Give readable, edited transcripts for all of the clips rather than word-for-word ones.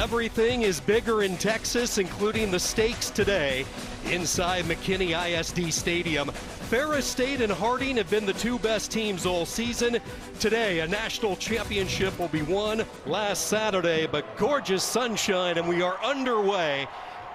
Everything is bigger in Texas, including the stakes today inside McKinney ISD Stadium. Ferris State and Harding have been the two best teams all season. Today, a national championship will be won last Saturday, but gorgeous sunshine and we are underway.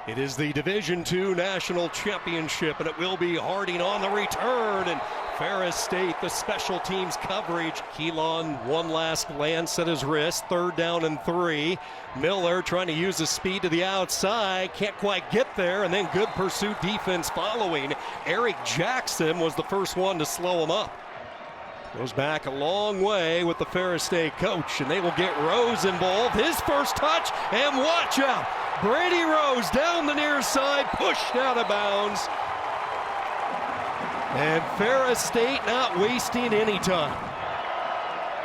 It is the Division II National Championship, and it will be Harding on the return, and Ferris State, the special teams coverage. Keelan, one last glance at his wrist, 3rd down and 3. Miller trying to use his speed to the outside, can't quite get there, and then good pursuit defense following. Eric Jackson was the first one to slow him up. Goes back a long way with the Ferris State coach, and they will get Rose involved. His first touch, and watch out. Brady Rose down the near side, pushed out of bounds. And Ferris State not wasting any time.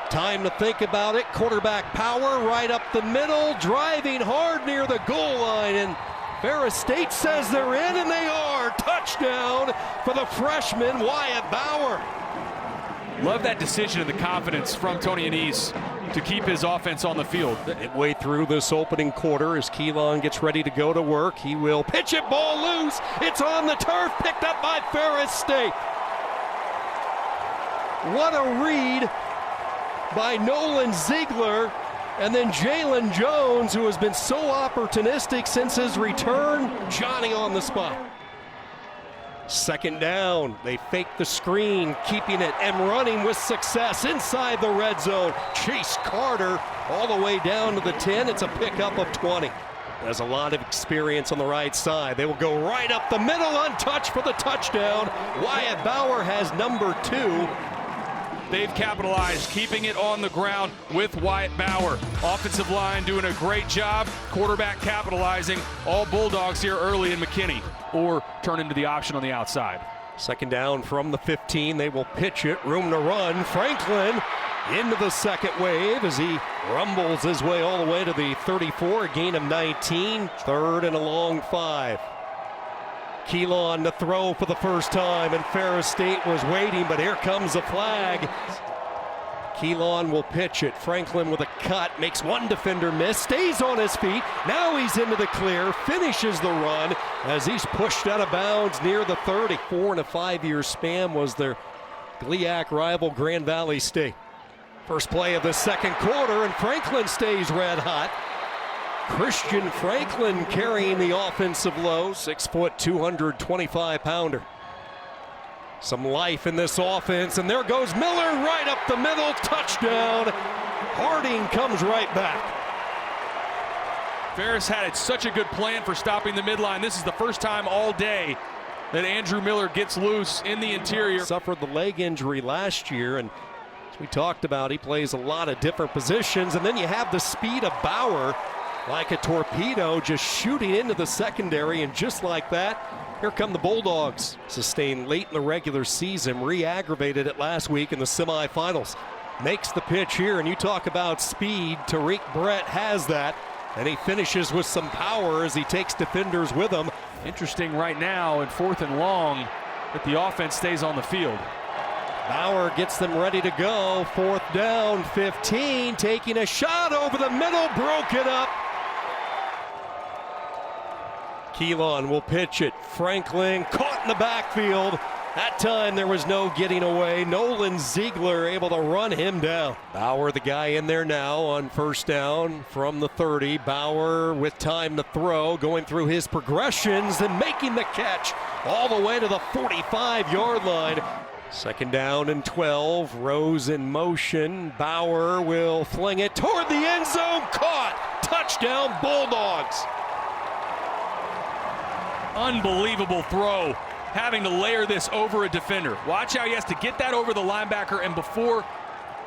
Time to think about it. Quarterback power right up the middle, driving hard near the goal line. And Ferris State says they're in, and they are. Touchdown for the freshman, Wyatt Bauer. Love that decision and the confidence from Tony Anise to keep his offense on the field. Midway through this opening quarter as Keelan gets ready to go to work. He will pitch it, ball loose. It's on the turf, picked up by Ferris State. What a read by Nolan Ziegler. And then Jalen Jones, who has been so opportunistic since his return. Johnny on the spot. 2nd down, they fake the screen, keeping it and running with success inside the red zone. Chase Carter all the way down to the 10. It's a pickup of 20. Has a lot of experience on the right side. They will go right up the middle, untouched for the touchdown. Wyatt Bauer has number 2. They've capitalized, keeping it on the ground with Wyatt Bauer. Offensive line doing a great job. Quarterback capitalizing. All Bulldogs here early in McKinney, or turn into the option on the outside. 2nd down from the 15. They will pitch it. Room to run. Franklin into the second wave as he rumbles his way all the way to the 34. A gain of 19. 3rd and a long 5. Keelan to throw for the first time, and Ferris State was waiting, but here comes the flag. Keelan will pitch it. Franklin with a cut, makes one defender miss, stays on his feet. Now he's into the clear, finishes the run as he's pushed out of bounds near the 30. 4 and a 5-year span was their GLIAC rival Grand Valley State. First play of the 2nd quarter, and Franklin stays red hot. Christian Franklin carrying the offensive load, 6 foot, 225-pounder. Some life in this offense, and there goes Miller right up the middle, touchdown. Harding comes right back. Ferris had such a good plan for stopping the midline. This is the first time all day that Andrew Miller gets loose in the interior. Suffered the leg injury last year, and as we talked about, he plays a lot of different positions, and then you have the speed of Bauer, like a torpedo, just shooting into the secondary, and just like that, here come the Bulldogs. Sustained late in the regular season, re-aggravated it last week in the semifinals. Makes the pitch here, and you talk about speed. Tariq Brett has that, and he finishes with some power as he takes defenders with him. Interesting right now in 4th and long that the offense stays on the field. Bauer gets them ready to go. 4th down, 15, taking a shot over the middle, broke it up. Keelan will pitch it. Franklin caught in the backfield. That time there was no getting away. Nolan Ziegler able to run him down. Bauer, the guy in there now on 1st down from the 30. Bauer with time to throw, going through his progressions and making the catch all the way to the 45-yard line. 2nd down and 12. Rose in motion. Bauer will fling it toward the end zone. Caught. Touchdown, Bulldogs. Unbelievable throw, having to layer this over a defender. Watch how he has to get that over the linebacker, and before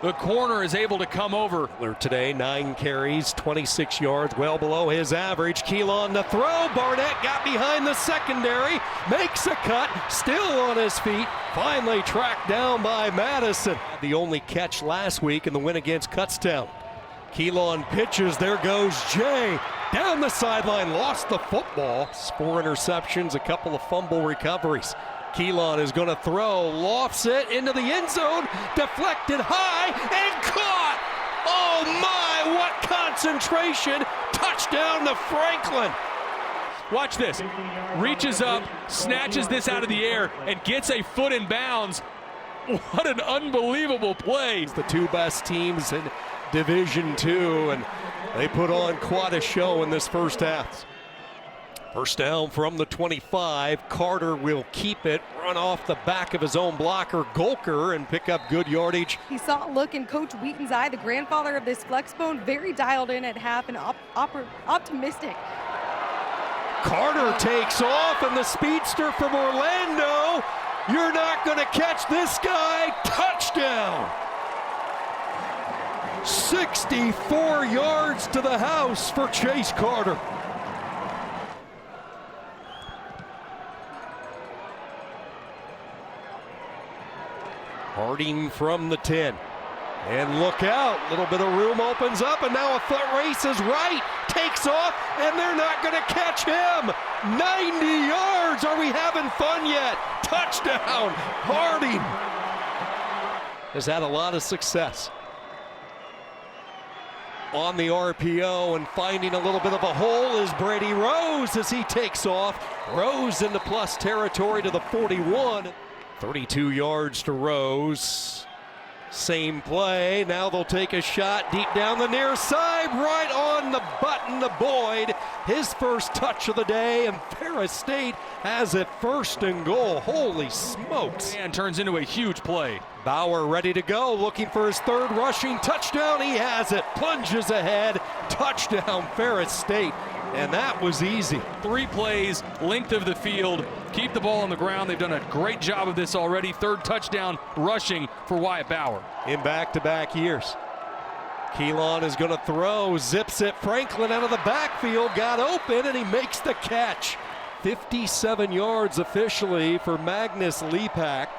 the corner is able to come over. Today, 9 carries, 26 yards, well below his average. Keelan to throw. Barnett got behind the secondary, makes a cut, still on his feet, finally tracked down by Madison. The only catch last week in the win against Kutztown. Keelan pitches, there goes Jay. Down the sideline, lost the football. 4 interceptions, a couple of fumble recoveries. Keelan is going to throw, lofts it into the end zone, deflected high, and caught! Oh my, what concentration! touchdown to Franklin. Watch this. Reaches up, snatches this out of the air, and gets a foot in bounds. What an unbelievable play. It's the two best teams in Division II, and they put on quite a show in this first half. First down from the 25. Carter will keep it, run off the back of his own blocker, Golker, and pick up good yardage. He saw a look in Coach Wheaton's eye, the grandfather of this flex bone, very dialed in at half and optimistic. Carter takes off, and the speedster from Orlando, you're not going to catch this guy, touchdown. 64 yards to the house for Chase Carter. Harding from the 10. And look out, little bit of room opens up, and now a foot race is right, takes off, and they're not going to catch him. 90 yards, are we having fun yet? Touchdown, Harding. Has had a lot of success on the RPO, and finding a little bit of a hole is Brady Rose as he takes off. Rose into plus territory to the 41. 32 yards to Rose. Same play. Now they'll take a shot deep down the near side, right on the button to Boyd. His first touch of the day, and Ferris State has it first and goal. Holy smokes. And turns into a huge play. Bauer ready to go, looking for his third rushing touchdown. He has it. Plunges ahead. Touchdown, Ferris State. And that was easy. 3 plays, length of the field, keep the ball on the ground. They've done a great job of this already. Third touchdown rushing for Wyatt Bauer. In back-to-back years. Keelan is going to throw, zips it. Franklin out of the backfield, got open, and he makes the catch. 57 yards officially for Magnus Lepak,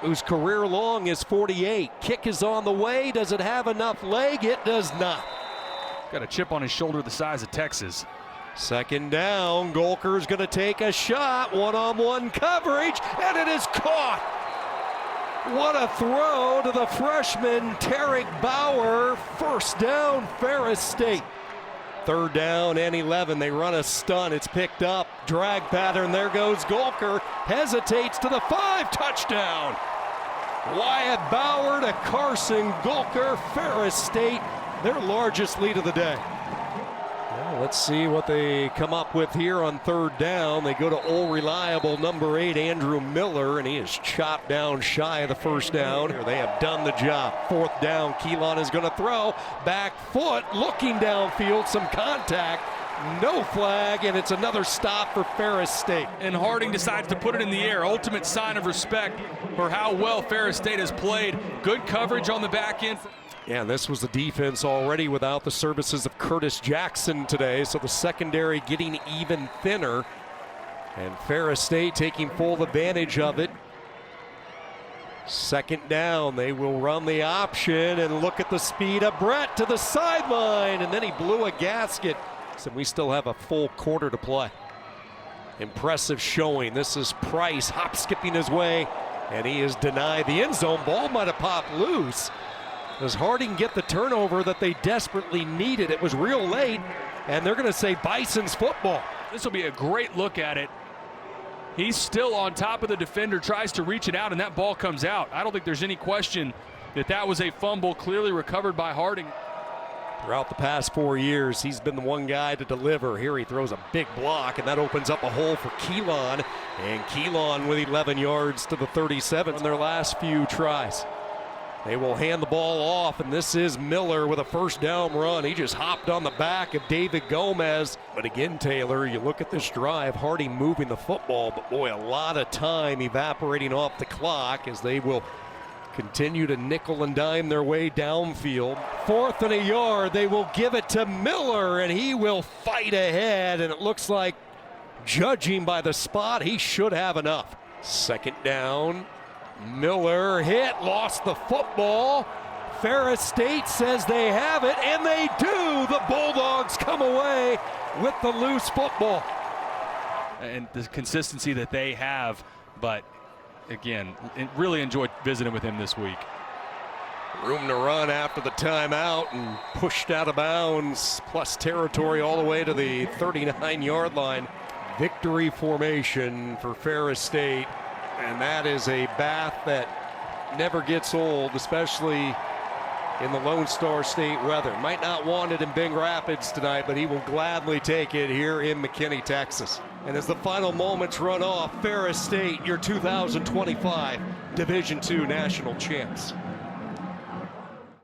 whose career long is 48. Kick is on the way. Does it have enough leg? It does not. Got a chip on his shoulder the size of Texas. Second down, Golker's going to take a shot, one-on-one coverage, and it is caught. What a throw to the freshman, Tarek Bauer. First down, Ferris State. Third down and 11, they run a stun, it's picked up, drag pattern, there goes Golker, hesitates to the 5, touchdown. Wyatt Bauer to Carson Golker, Ferris State, their largest lead of the day. Well, let's see what they come up with here on third down. They go to all reliable number 8, Andrew Miller, and he is chopped down shy of the first down. They have done the job. Fourth down, Keelan is going to throw. Back foot, looking downfield, some contact. No flag, and it's another stop for Ferris State. And Harding decides to put it in the air. Ultimate sign of respect for how well Ferris State has played. Good coverage on the back end. Yeah, and this was the defense already without the services of Curtis Jackson today, so the secondary getting even thinner. And Ferris State taking full advantage of it. Second down, they will run the option, and look at the speed of Brett to the sideline, and then he blew a gasket. So we still have a full quarter to play. Impressive showing. This is Price hop skipping his way, and he is denied the end zone. Ball might have popped loose. Does Harding get the turnover that they desperately needed? It was real late, and they're going to say Bisons football. This will be a great look at it. He's still on top of the defender, tries to reach it out, and that ball comes out. I don't think there's any question that that was a fumble clearly recovered by Harding. Throughout the past 4 years, he's been the one guy to deliver. Here he throws a big block, and that opens up a hole for Keelan. And Keelan with 11 yards to the 37 on their last few tries. They will hand the ball off, and this is Miller with a first down run. He just hopped on the back of David Gomez. But again, Taylor, you look at this drive, Harding moving the football, but boy, a lot of time evaporating off the clock as they will continue to nickel and dime their way downfield. 4th and a yard, they will give it to Miller, and he will fight ahead, and it looks like, judging by the spot, he should have enough. Second down. Miller hit, lost the football. Ferris State says they have it, and they do. The Bulldogs come away with the loose football. And the consistency that they have, but again, really enjoyed visiting with him this week. Room to run after the timeout and pushed out of bounds, plus territory all the way to the 39-yard line. Victory formation for Ferris State, and that is a bath that never gets old, especially in the Lone Star State weather. Might not want it in Big Rapids tonight, but he will gladly take it here in McKinney, Texas. And as the final moments run off, Ferris State, your 2025 Division II national champs.